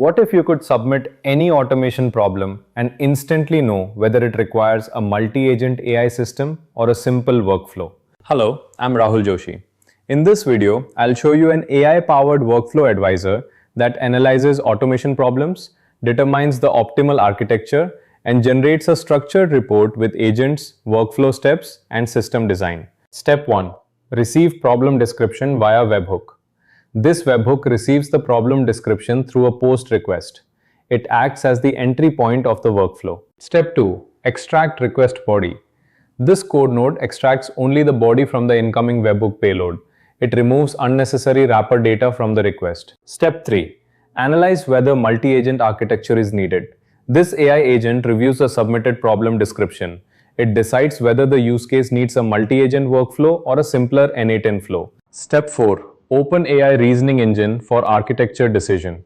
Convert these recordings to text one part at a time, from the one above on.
What if you could submit any automation problem and instantly know whether it requires a multi-agent AI system or a simple workflow? Hello, I'm Rahul Joshi. In this video, I'll show you an AI-powered workflow advisor that analyzes automation problems, determines the optimal architecture, and generates a structured report with agents, workflow steps, and system design. Step 1. Receive problem description via webhook. This webhook receives the problem description through a POST request. It acts as the entry point of the workflow. Step 2. Extract request body. This code node extracts only the body from the incoming webhook payload. It removes unnecessary wrapper data from the request. Step 3. Analyze whether multi-agent architecture is needed. This AI agent reviews the submitted problem description. It decides whether the use case needs a multi-agent workflow or a simpler n8n flow. Step 4. OpenAI reasoning engine for architecture decision.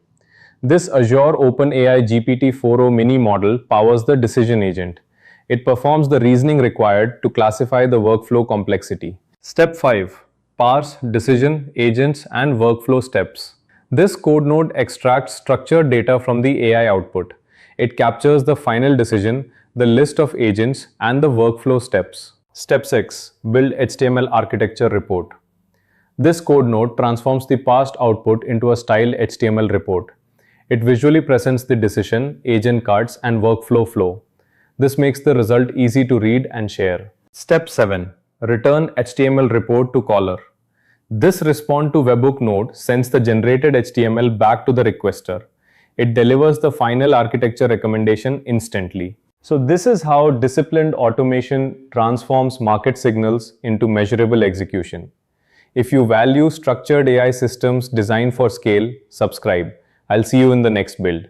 This Azure OpenAI GPT-4o-mini model powers the decision agent. It performs the reasoning required to classify the workflow complexity. Step 5. Parse decision, agents, and workflow steps. This code node extracts structured data from the AI output. It captures the final decision, the list of agents, and the workflow steps. Step 6. Build HTML architecture report. This code node transforms the parsed output into a styled HTML report. It visually presents the decision, agent cards, and workflow flow. This makes the result easy to read and share. Step 7. Return HTML report to caller. This respond to webhook node sends the generated HTML back to the requester. It delivers the final architecture recommendation instantly. So this is how disciplined automation transforms market signals into measurable execution. If you value structured AI systems designed for scale, subscribe. I'll see you in the next build.